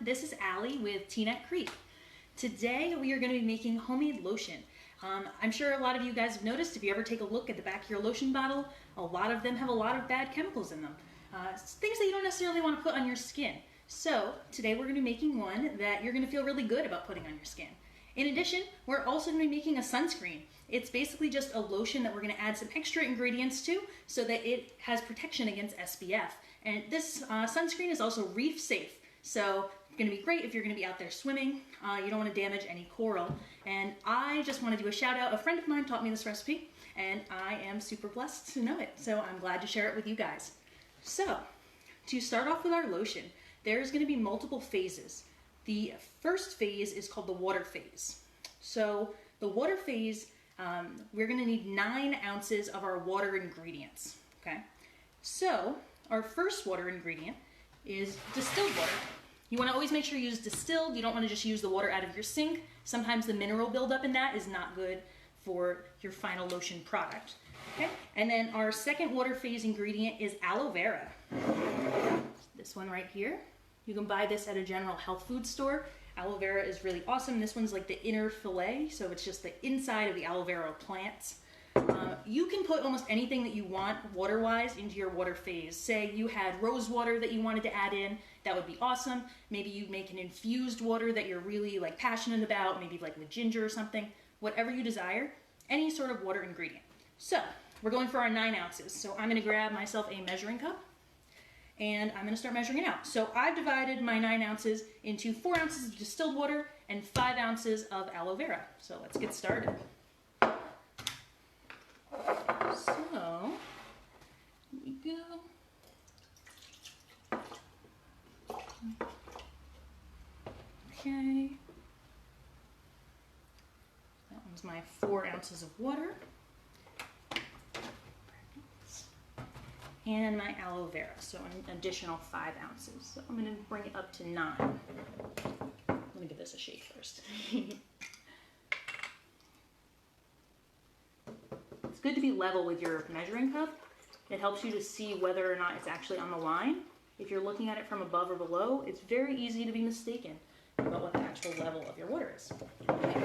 this is Allie with T-Net Creek. Today we are going to be making homemade lotion. I'm sure a lot of you guys have noticed, if you ever take a look at the back of your lotion bottle, a lot of them have a lot of bad chemicals in them. Things that you don't necessarily want to put on your skin. So today we're going to be making one that you're going to feel really good about putting on your skin. In addition, we're also going to be making a sunscreen. It's basically just a lotion that we're going to add some extra ingredients to so that it has protection against SPF. And this sunscreen is also reef safe. So it's going to be great if you're going to be out there swimming. You don't want to damage any coral. And I just want to do a shout out. A friend of mine taught me this recipe and I am super blessed to know it. So I'm glad to share it with you guys. So to start off with our lotion, there's going to be multiple phases. The first phase is called the water phase. So the water phase, we're going to need 9 ounces of our water ingredients. Okay. So our first water ingredient is distilled water. You want to always make sure you use distilled. You don't want to just use the water out of your sink. Sometimes the mineral buildup in that is not good for your final lotion product. Okay. And then our second water phase ingredient is aloe vera. This one right here. You can buy this at a general health food store. Aloe vera is really awesome. This one's like the inner fillet, so it's just the inside of the aloe vera plants. You can put almost anything that you want water-wise into your water phase. Say you had rose water that you wanted to add in, that would be awesome. Maybe you make an infused water that you're really like passionate about, maybe like with ginger or something. Whatever you desire, any sort of water ingredient. So we're going for our 9 ounces. So I'm going to grab myself a measuring cup and I'm going to start measuring it out. So I've divided my 9 ounces into 4 ounces of distilled water and 5 ounces of aloe vera. So let's get started. So, here we go. Okay. That one's my 4 ounces of water. And my aloe vera, so an additional 5 ounces. So I'm going to bring it up to 9. Let me give this a shake first. It's good to be level with your measuring cup. It helps you to see whether or not it's actually on the line. If you're looking at it from above or below, it's very easy to be mistaken about what the actual level of your water is. Okay.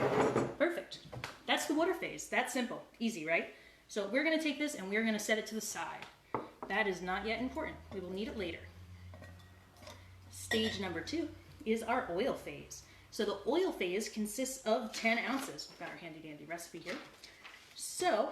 Perfect. That's the water phase. That's simple. Easy, right? So we're going to take this and we're going to set it to the side. That is not yet important. We will need it later. Stage number 2 is our oil phase. So the oil phase consists of 10 ounces. We've got our handy dandy recipe here. So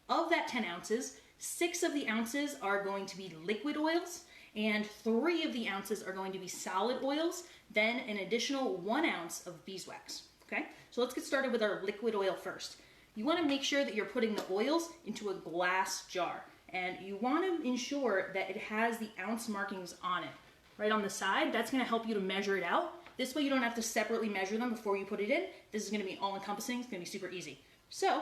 of that 10 ounces, 6 of the ounces are going to be liquid oils and 3 of the ounces are going to be solid oils, then an additional 1 ounce of beeswax. Okay, so let's get started with our liquid oil first. You want to make sure that you're putting the oils into a glass jar. And you want to ensure that it has the ounce markings on it. Right on the side, that's going to help you to measure it out. This way you don't have to separately measure them before you put it in. This is going to be all-encompassing. It's going to be super easy. So,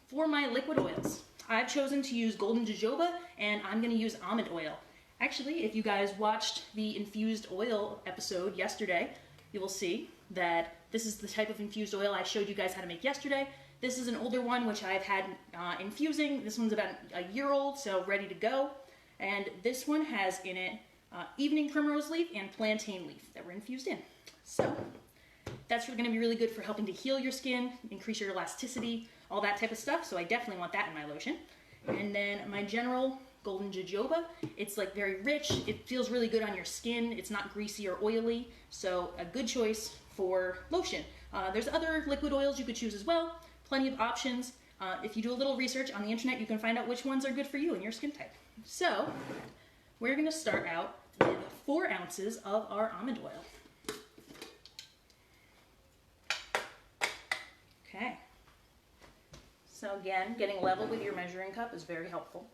for my liquid oils, I've chosen to use golden jojoba and I'm going to use almond oil. Actually, if you guys watched the infused oil episode yesterday, you will see that this is the type of infused oil I showed you guys how to make yesterday. This is an older one, which I've had infusing. This one's about a year old, so ready to go. And this one has in it evening primrose leaf and plantain leaf that were infused in. So that's going to be really good for helping to heal your skin, increase your elasticity, all that type of stuff. So I definitely want that in my lotion. And then my general golden jojoba. It's like very rich. It feels really good on your skin. It's not greasy or oily. So a good choice for lotion. There's other liquid oils you could choose as well. Plenty of options. If you do a little research on the internet, you can find out which ones are good for you and your skin type. So we're going to start out with 4 ounces of our almond oil. Okay. So again, getting level with your measuring cup is very helpful.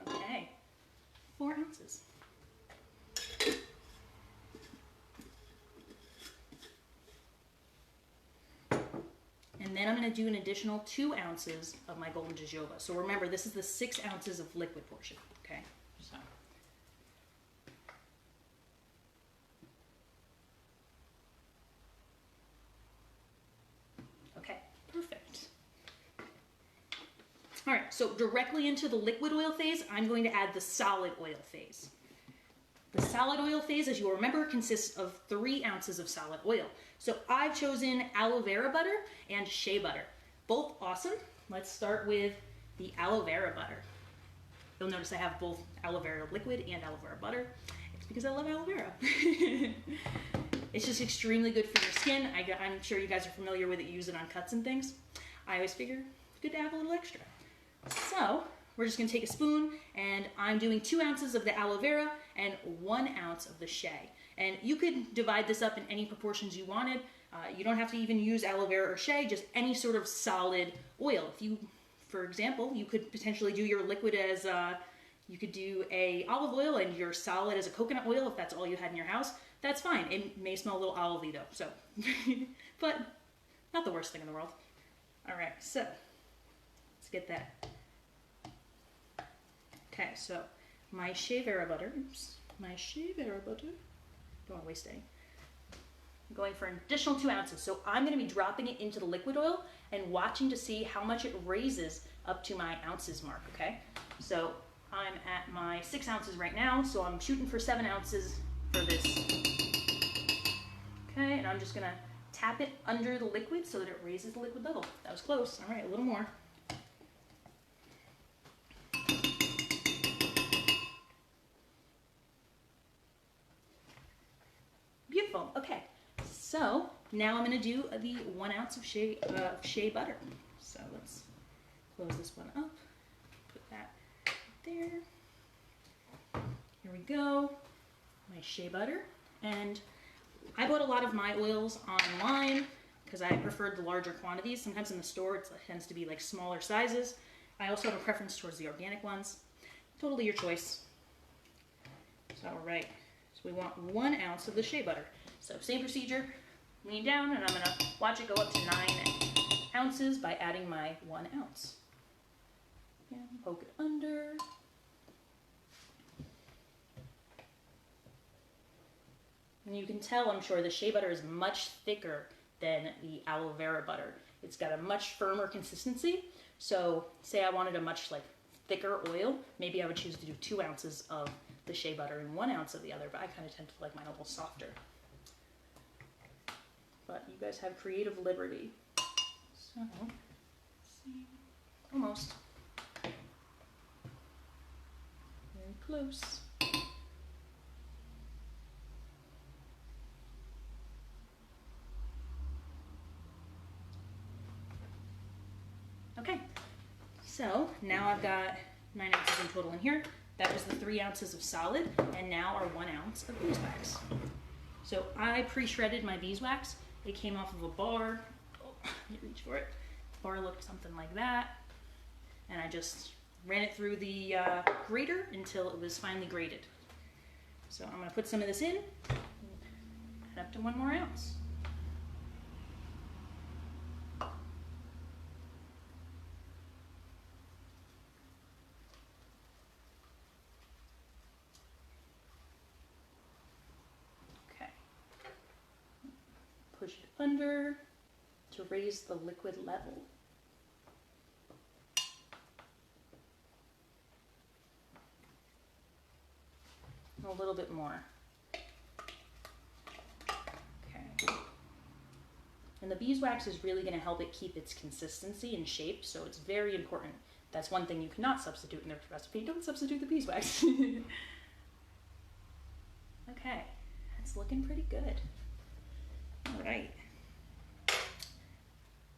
Okay, 4 ounces. And then I'm going to do an additional 2 ounces of my golden jojoba. So remember, this is the 6 ounces of liquid portion. Okay, so. Okay, perfect. All right, so directly into the liquid oil phase, I'm going to add the solid oil phase. The solid oil phase, as you'll remember, consists of 3 ounces of solid oil. So I've chosen aloe vera butter and shea butter. Both awesome. Let's start with the aloe vera butter. You'll notice I have both aloe vera liquid and aloe vera butter. It's because I love aloe vera. It's just extremely good for your skin. I'm sure you guys are familiar with it. You use it on cuts and things. I always figure it's good to have a little extra. So we're just going to take a spoon, and I'm doing 2 ounces of the aloe vera and 1 ounce of the shea. And you could divide this up in any proportions you wanted. You don't have to even use aloe vera or shea, just any sort of solid oil. If you, for example, you could potentially do your liquid as, you could do a olive oil and your solid as a coconut oil if that's all you had in your house. That's fine. It may smell a little olivey though, so, but not the worst thing in the world. All right, so let's get that. Okay, so my shea vera butter, don't want to waste any. I'm going for an additional 2 ounces. So I'm going to be dropping it into the liquid oil and watching to see how much it raises up to my ounces mark, okay? So I'm at my 6 ounces right now, so I'm shooting for 7 ounces for this. Okay, and I'm just going to tap it under the liquid so that it raises the liquid level. That was close. All right, a little more. Beautiful. Okay, so now I'm going to do the 1 ounce of shea butter. So let's close this one up. Put that there. Here we go. My shea butter. And I bought a lot of my oils online because I preferred the larger quantities. Sometimes in the store it tends to be like smaller sizes. I also have a preference towards the organic ones. Totally your choice. So, all right. So we want 1 ounce of the shea butter. So same procedure, lean down, and I'm going to watch it go up to 9 ounces by adding my 1 ounce. And poke it under. And you can tell, I'm sure, the shea butter is much thicker than the aloe vera butter. It's got a much firmer consistency. So say I wanted a much thicker oil, maybe I would choose to do 2 ounces of the shea butter and 1 ounce of the other, but I kind of tend to like mine a little softer. But you guys have creative liberty. So, let's see, almost. Very close. Okay, so now I've got 9 ounces in total in here. That was the 3 ounces of solid, and now our 1 ounce of beeswax. So I pre-shredded my beeswax. It came off of a bar. Oh, let me reach for it. The bar looked something like that. And I just ran it through the grater until it was finally grated. So I'm gonna put some of this in, and up to 1 more ounce. Push it under to raise the liquid level. A little bit more. Okay. And the beeswax is really going to help it keep its consistency and shape, so it's very important. That's one thing you cannot substitute in the recipe. Don't substitute the beeswax. Okay, that's looking pretty good. All right,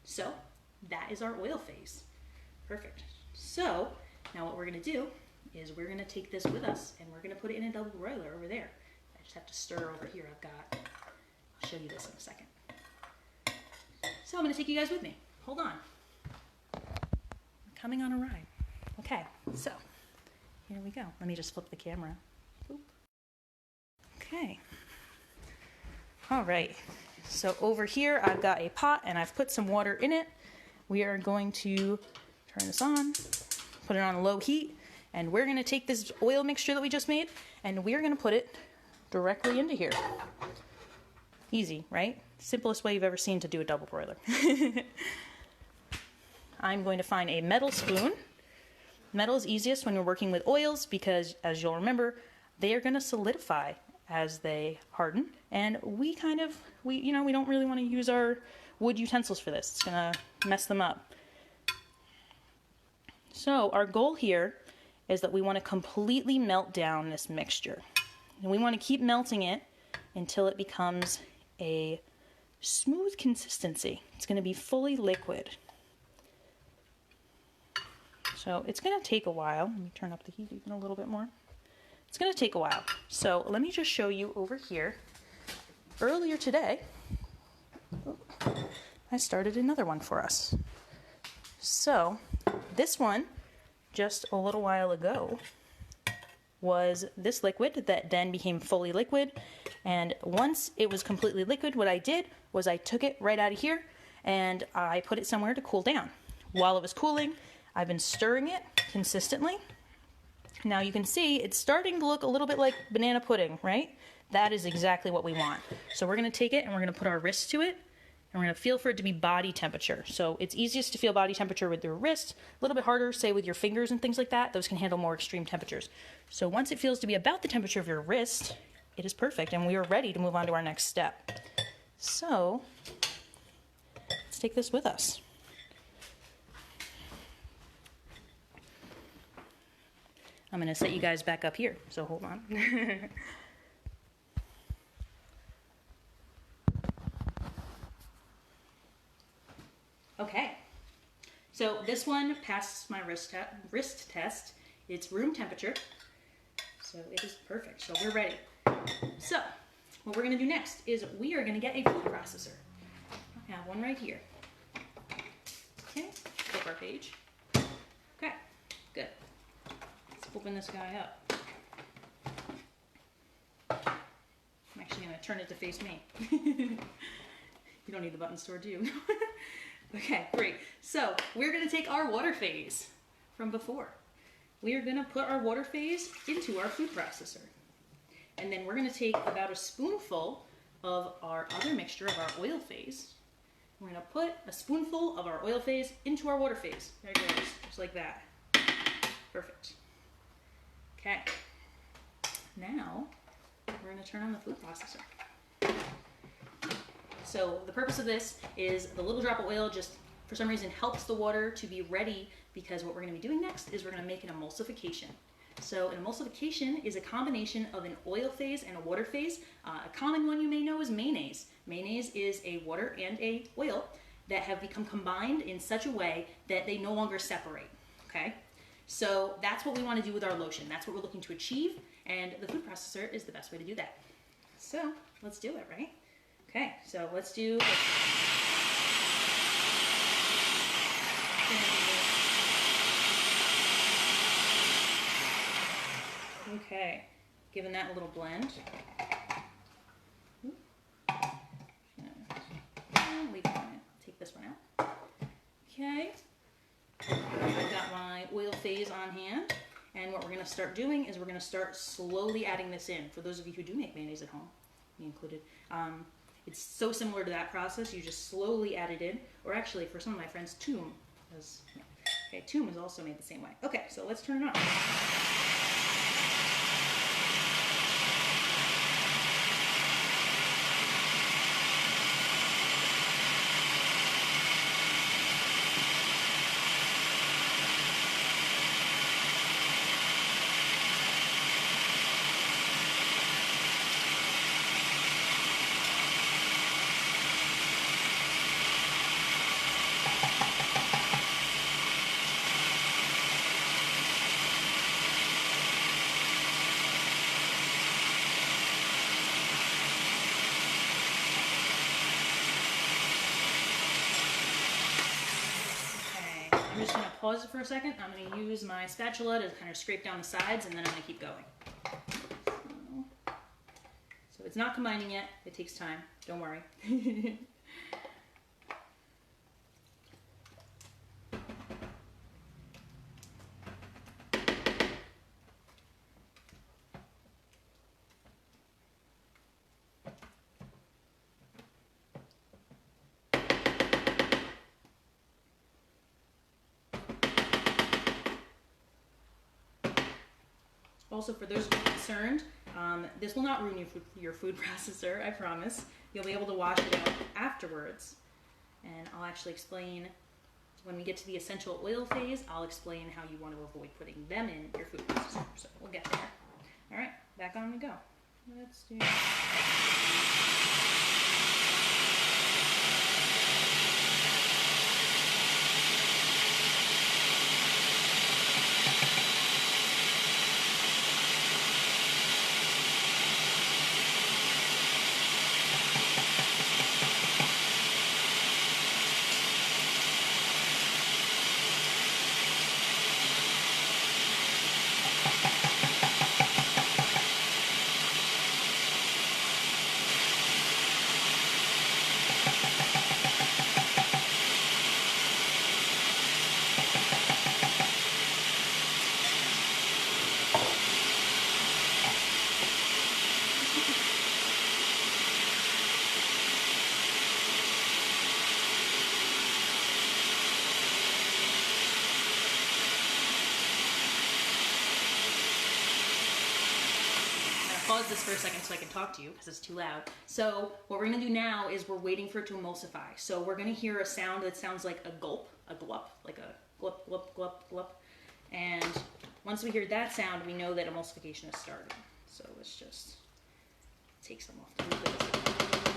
so that is our oil phase. Perfect. So now what we're going to do is we're going to take this with us and we're going to put it in a double broiler over there. I just have to stir over here. I'll show you this in a second. So I'm going to take you guys with me. Hold on. I'm coming on a ride. Okay, so here we go. Let me just flip the camera. Boop. Okay. All right. So over here, I've got a pot and I've put some water in it. We are going to turn this on, put it on low heat, and we're going to take this oil mixture that we just made and we're going to put it directly into here. Easy, right? Simplest way you've ever seen to do a double broiler. I'm going to find a metal spoon Metal is easiest when you're working with oils because, as you'll remember, they are going to solidify as they harden. And we don't really want to use our wood utensils for this. It's going to mess them up. So our goal here is that we want to completely melt down this mixture. And we want to keep melting it until it becomes a smooth consistency. It's going to be fully liquid. So it's going to take a while. Let me turn up the heat even a little bit more. It's going to take a while. So let me just show you over here. Earlier today, I started another one for us. So this one, just a little while ago, was this liquid that then became fully liquid. And once it was completely liquid, what I did was I took it right out of here and I put it somewhere to cool down. While it was cooling, I've been stirring it consistently. Now you can see it's starting to look a little bit like banana pudding, right? That is exactly what we want. So we're going to take it and we're going to put our wrist to it and we're going to feel for it to be body temperature. So it's easiest to feel body temperature with your wrist, a little bit harder, say with your fingers and things like that. Those can handle more extreme temperatures. So once it feels to be about the temperature of your wrist, it is perfect and we are ready to move on to our next step. So let's take this with us. I'm going to set you guys back up here, so hold on. Okay, so this one passed my wrist test. It's room temperature, so it is perfect. So we're ready. So what we're going to do next is we are going to get a food processor. I have one right here. Okay, flip our page. Okay, good. Open this guy up. I'm actually going to turn it to face me. You don't need the buttons to, do you? Okay, great. So we're going to take our water phase from before. We are going to put our water phase into our food processor. And then we're going to take about a spoonful of our other mixture of our oil phase. We're going to put a spoonful of our oil phase into our water phase. There it goes, just like that. Perfect. Okay, now we're going to turn on the food processor. So the purpose of this is the little drop of oil just for some reason helps the water to be ready because what we're going to be doing next is we're going to make an emulsification. So an emulsification is a combination of an oil phase and a water phase. A common one you may know is mayonnaise. Mayonnaise is a water and a oil that have become combined in such a way that they no longer separate, okay? So that's what we want to do with our lotion. That's what we're looking to achieve, and the food processor is the best way to do that. So let's do it, right? Okay, so let's do... Okay, giving that a little blend. Take this one out. Okay. I've got my oil phase on hand, and what we're going to start doing is we're going to start slowly adding this in. For those of you who do make mayonnaise at home, me included, it's so similar to that process. You just slowly add it in, or actually for some of my friends, Toom. Okay, Toom is also made the same way. Okay, so let's turn it on. I'm just going to pause it for a second. I'm going to use my spatula to kind of scrape down the sides, and then I'm going to keep going. So it's not combining yet. It takes time. Don't worry. also for those concerned, this will not ruin your food processor, I promise. You'll be able to wash it out afterwards. And I'll actually explain, when we get to the essential oil phase, I'll explain how you want to avoid putting them in your food processor. So we'll get there. All right, back on we go. Let's do... Pause this for a second so I can talk to you because it's too loud. So what we're going to do now is we're waiting for it to emulsify. So we're going to hear a sound that sounds like a gulp, a glup, like a glup, glup, glup, glup. And once we hear that sound, we know that emulsification has started. So let's just take some off the lid.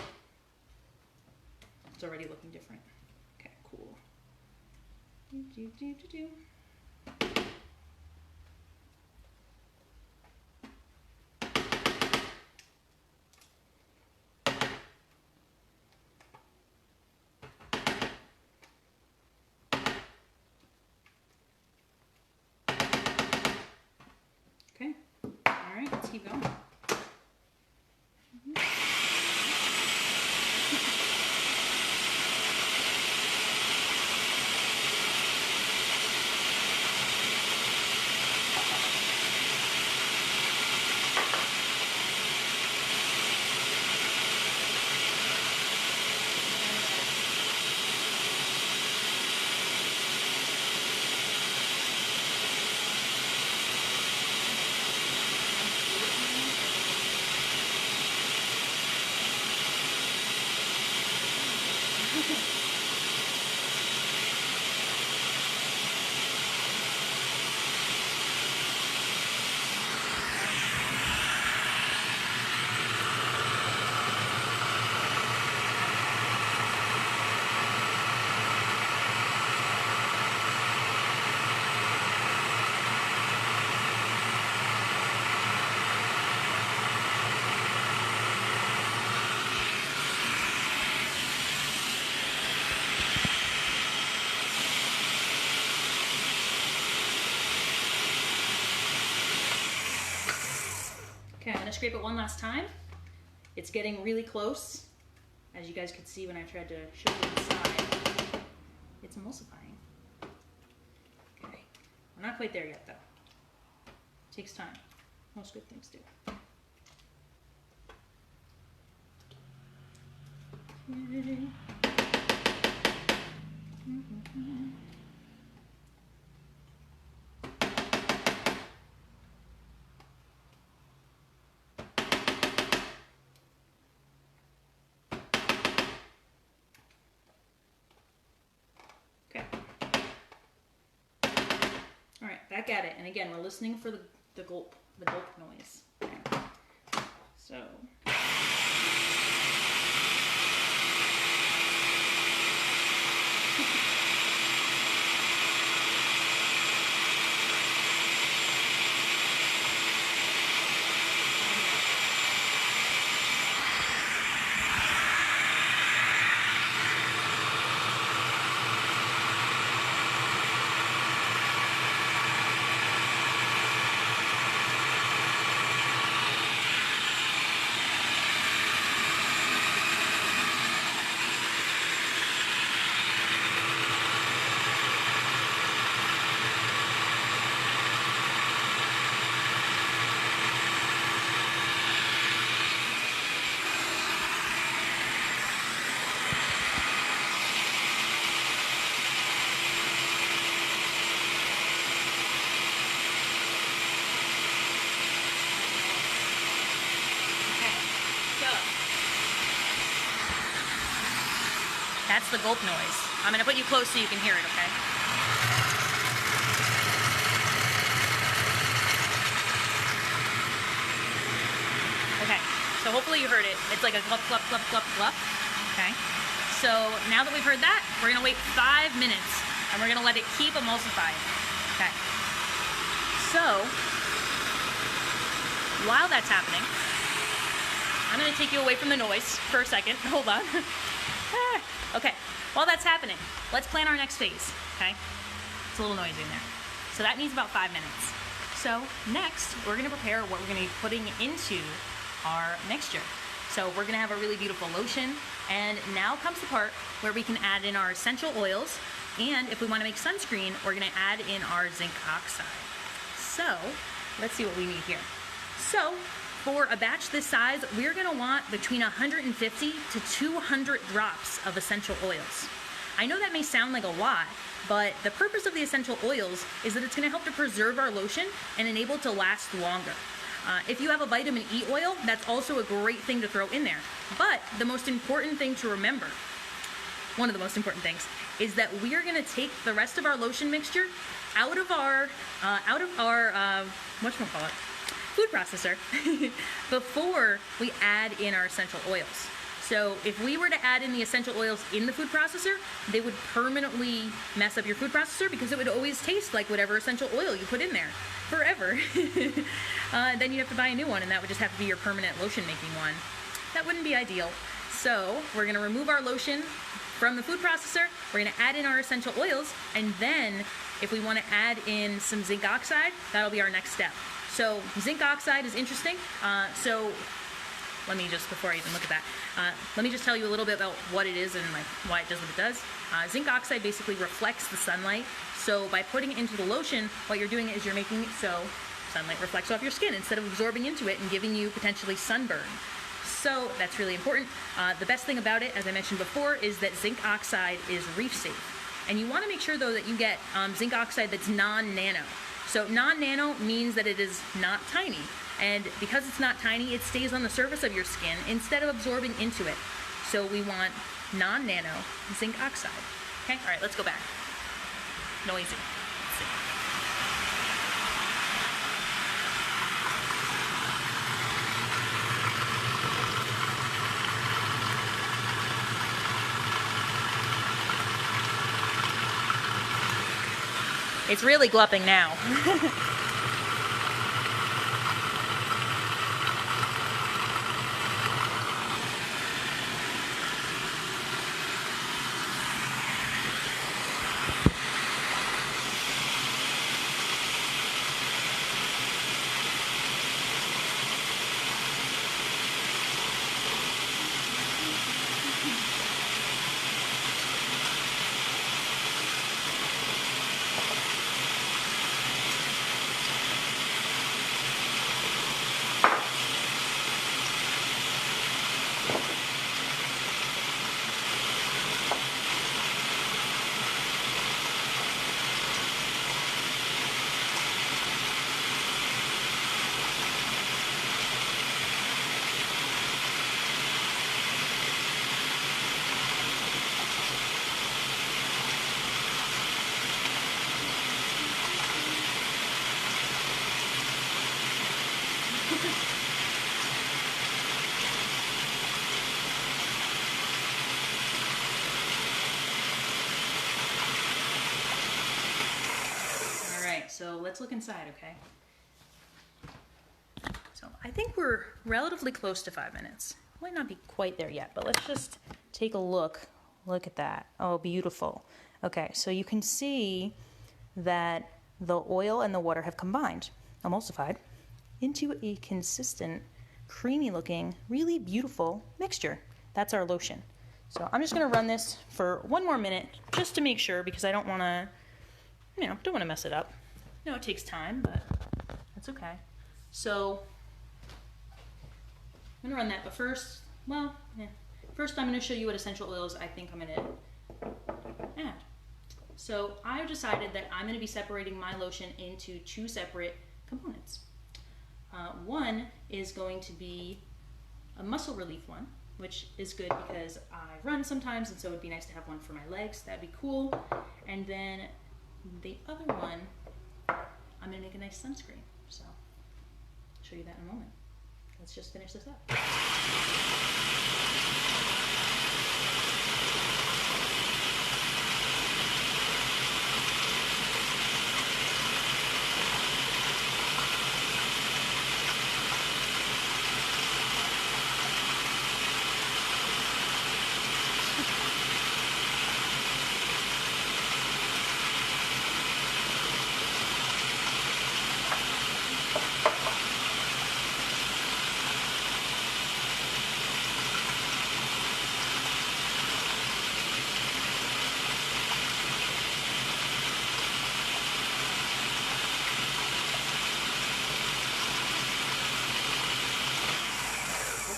It's already looking different. Okay, cool. Do, do, do, do, do. Okay, all right, let's keep going. Okay, I'm gonna scrape it one last time. It's getting really close. As you guys could see when I tried to show you inside, it's emulsifying. Okay, we're not quite there yet though. It takes time. Most good things do. Okay. All right, back at it. And again, we're listening for the gulp noise. Okay. So. That's the gulp noise. I'm gonna put you close so you can hear it, okay? Okay, so hopefully you heard it. It's like a glup, glup, glup, glup, glup. Okay, so now that we've heard that, we're gonna wait 5 minutes and we're gonna let it keep emulsifying. Okay, so while that's happening, I'm gonna take you away from the noise for a second. Hold on. Okay, while that's happening, let's plan our next phase, okay? It's a little noisy in there. So that needs about 5 minutes. So next, we're gonna prepare what we're gonna be putting into our mixture. So we're gonna have a really beautiful lotion, and now comes the part where we can add in our essential oils, and if we wanna make sunscreen, we're gonna add in our zinc oxide. So, let's see what we need here. So, for a batch this size, we're gonna want between 150 to 200 drops of essential oils. I know that may sound like a lot, but the purpose of the essential oils is that it's gonna help to preserve our lotion and enable it to last longer. If you have a vitamin E oil, that's also a great thing to throw in there. But the most important thing to remember, one of the most important things, is that we are gonna take the rest of our lotion mixture out of our whatchamacallit, food processor before we add in our essential oils. So if we were to add in the essential oils in the food processor, they would permanently mess up your food processor because it would always taste like whatever essential oil you put in there forever. Then you'd have to buy a new one, and that would just have to be your permanent lotion making one. That wouldn't be ideal. So we're gonna remove our lotion from the food processor, we're gonna add in our essential oils, and then if we wanna add in some zinc oxide, that'll be our next step. So zinc oxide is interesting. So let me just, before I even look at that, let me just tell you a little bit about what it is and like why it does what it does. Zinc oxide basically reflects the sunlight. So by putting it into the lotion, what you're doing is you're making it so sunlight reflects off your skin instead of absorbing into it and giving you potentially sunburn. So that's really important. The best thing about it, as I mentioned before, is that zinc oxide is reef-safe. And you want to make sure though that you get zinc oxide that's non-nano. So non-nano means that it is not tiny. And because it's not tiny, it stays on the surface of your skin instead of absorbing into it. So we want non-nano zinc oxide. Okay, all right, let's go back. Noisy. Let's see. It's really glupping now. So let's look inside, okay? So I think we're relatively close to 5 minutes. Might not be quite there yet, but let's just take a look. Look at that. Oh, beautiful. Okay, so you can see that the oil and the water have combined, emulsified, into a consistent, creamy looking, really beautiful mixture. That's our lotion. So I'm just gonna run this for 1 more minute just to make sure, because I don't wanna, don't wanna mess it up. It takes time, but that's okay. So I'm gonna run that, but first, first I'm gonna show you what essential oils I think I'm gonna add. So I've decided that I'm gonna be separating my lotion into 2 separate components. One is going to be a muscle relief one, which is good because I run sometimes, and so it'd be nice to have one for my legs. That'd be cool. And then the other one, I'm gonna make a nice sunscreen. So I'll show you that in a moment. Let's just finish this up.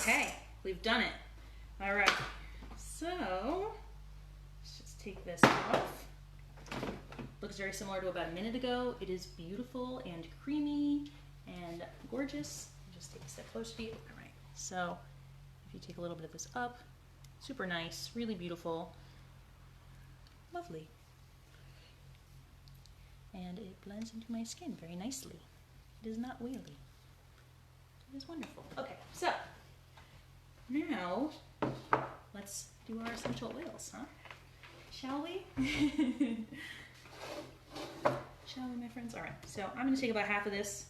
Okay, we've done it. All right, so let's just take this off. Looks very similar to about a minute ago. It is beautiful and creamy and gorgeous. Just take a step closer to you. All right, so if you take a little bit of this up, super nice, really beautiful, lovely. And it blends into my skin very nicely. It is not oily. It is wonderful. Okay, so now, let's do our essential oils, huh? Shall we? Shall we, my friends? All right, so I'm gonna take about half of this.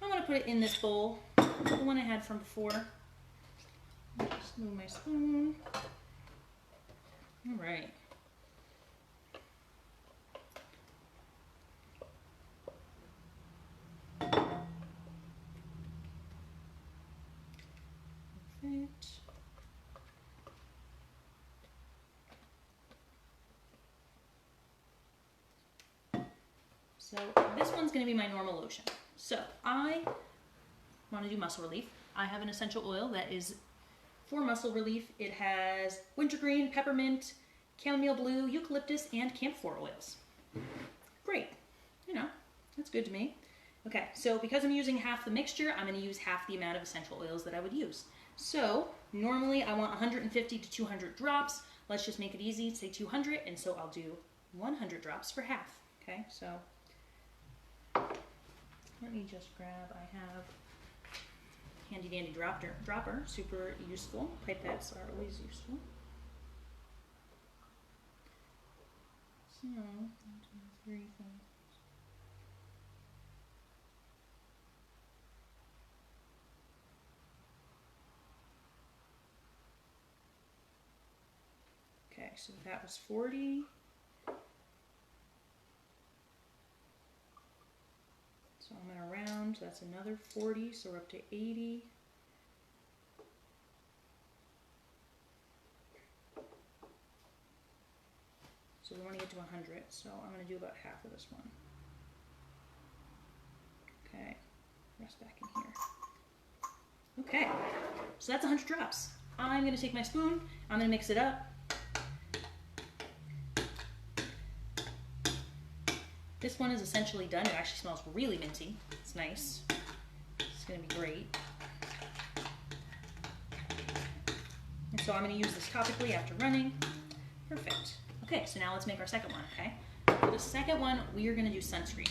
I'm gonna put it in this bowl, the one I had from before. Just move my spoon. All right. Perfect. So this one's going to be my normal lotion. So I want to do muscle relief. I have an essential oil that is for muscle relief. It has wintergreen, peppermint, chamomile blue, eucalyptus, and camphor oils. Great. You know, that's good to me. Okay, so because I'm using half the mixture, I'm going to use half the amount of essential oils that I would use. So normally I want 150 to 200 drops. Let's just make it easy, say 200, and so I'll do 100 drops for half. Okay, so let me just grab, I have handy dandy dropper, super useful. Pipettes are always useful. So, 1, 2, 3, 4. Okay, so that was 40. So I'm going to round, that's another 40, so we're up to 80. So we want to get to 100, so I'm going to do about half of this one. Okay, rest back in here. Okay, so that's 100 drops. I'm going to take my spoon, I'm going to mix it up. This one is essentially done. It actually smells really minty. It's nice. It's going to be great. And so I'm going to use this topically after running. Perfect. Okay, so now let's make our second one, okay? For the second one, we are going to do sunscreen.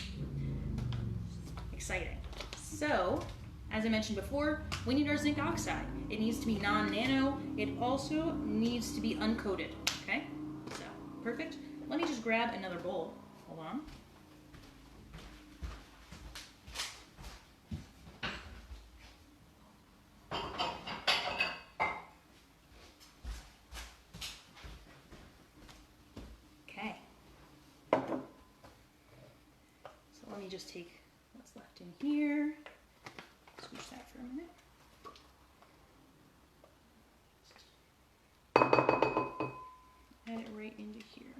Exciting. So, as I mentioned before, we need our zinc oxide. It needs to be non-nano. It also needs to be uncoated, okay? So, perfect. Let me just grab another bowl. Hold on. Just take what's left in here, switch that for a minute. Add it right into here.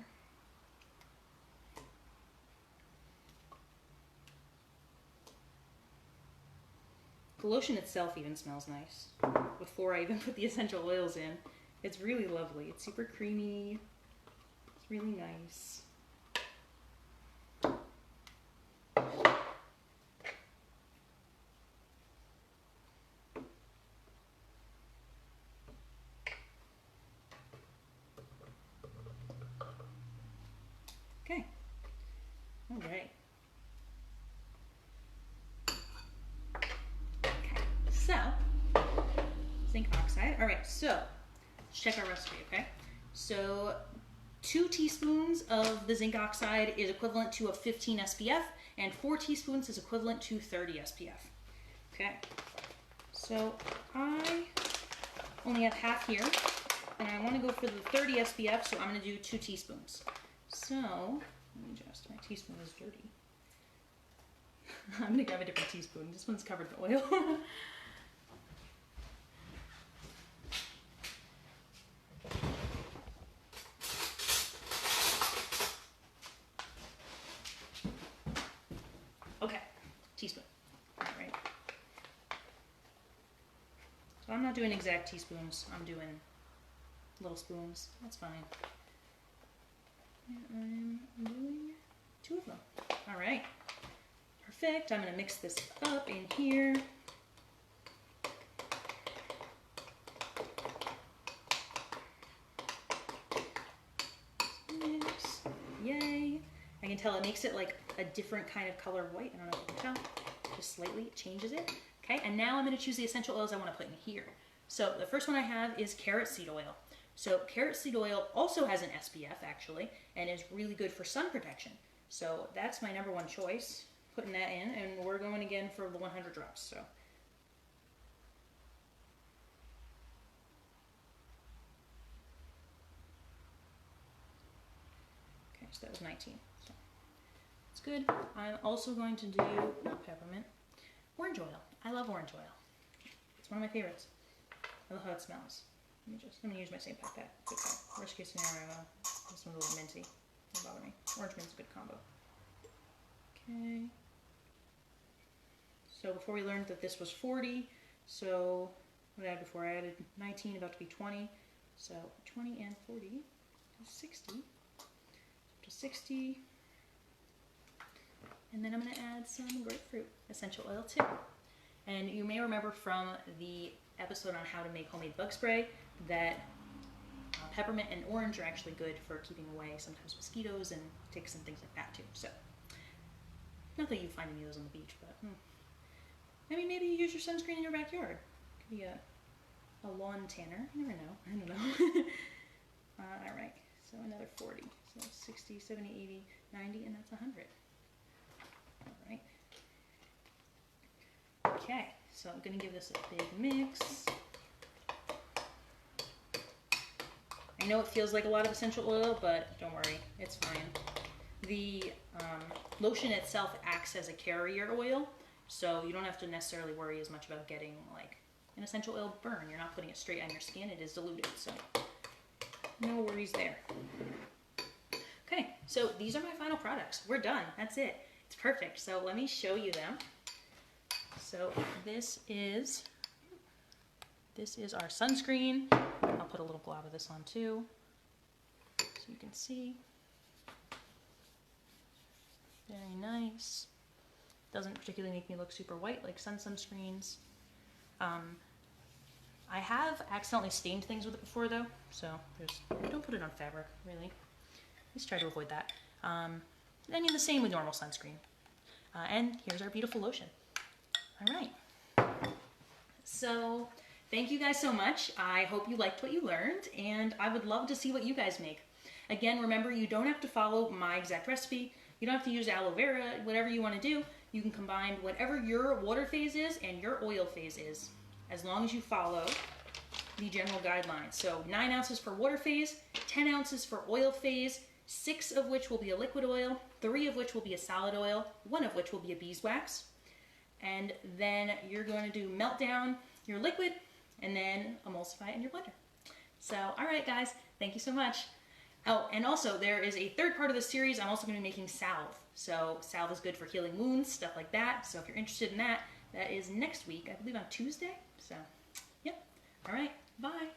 The lotion itself even smells nice before I even put the essential oils in. It's really lovely. It's super creamy. It's really nice. So let's check our recipe, okay? So 2 teaspoons of the zinc oxide is equivalent to a 15 SPF, and 4 teaspoons is equivalent to 30 SPF. Okay, so I only have half here, and I want to go for the 30 SPF, so I'm going to do 2 teaspoons. So, let me just, my teaspoon is dirty. I'm going to grab a different teaspoon. This one's covered in oil. Okay, teaspoon. All right. So I'm not doing exact teaspoons. I'm doing little spoons. That's fine. And I'm doing 2 of them. All right. Perfect. I'm going to mix this up in here. Mix. Yay. I can tell it makes it like a different kind of color of white. I don't know if you can tell. Just slightly, it changes it. Okay, and now I'm going to choose the essential oils I want to put in here. So the first one I have is carrot seed oil. So carrot seed oil also has an SPF actually, and is really good for sun protection. So that's my #1 choice. Putting that in, and we're going again for the 100 drops. So. Okay, so that was 19. So it's good. I'm also going to do, not peppermint, orange oil. I love orange oil. It's one of my favorites. I love how it smells. Let me use my same pipette. Good call. Worst case scenario, this one's a little minty. Don't bother me. Orange mint's a good combo. Okay. So before we learned that this was 40, so what I had before, I added 19, about to be 20. So 20 and 40 is 60. To 60. And then I'm going to add some grapefruit essential oil too. And you may remember from the episode on how to make homemade bug spray that peppermint and orange are actually good for keeping away sometimes mosquitoes and ticks and things like that too. So, not that you find any of those on the beach, but I mean, maybe you use your sunscreen in your backyard. Could be a lawn tanner. You never know. I don't know. All right, so another 40. So 60, 70, 80, 90, and that's 100. All right. Okay, so I'm going to give this a big mix. I know it feels like a lot of essential oil, but don't worry, it's fine. The lotion itself acts as a carrier oil, so you don't have to necessarily worry as much about getting like an essential oil burn. You're not putting it straight on your skin, it is diluted, so no worries there. Okay, so these are my final products. We're done, that's it. It's perfect, so let me show you them. So this is our sunscreen. I'll put a little glob of this on too, so you can see. Very nice. Doesn't particularly make me look super white like sun sunscreens. I have accidentally stained things with it before though, so don't put it on fabric, really. Let's try to avoid that. I mean, the same with normal sunscreen. And here's our beautiful lotion. All right. So thank you guys so much. I hope you liked what you learned, and I would love to see what you guys make. Again, remember, you don't have to follow my exact recipe. You don't have to use aloe vera, whatever you want to do. You can combine whatever your water phase is and your oil phase is, as long as you follow the general guidelines. So 9 ounces for water phase, 10 ounces for oil phase, 6 of which will be a liquid oil, 3 of which will be a solid oil, 1 of which will be a beeswax. And then you're going to do melt down your liquid and then emulsify it in your blender. So, all right, guys, thank you so much. Oh, and also there is a third part of the series. I'm also going to be making salve. So salve is good for healing wounds, stuff like that. So if you're interested in that, that is next week, I believe on Tuesday. So, yep. All right, bye.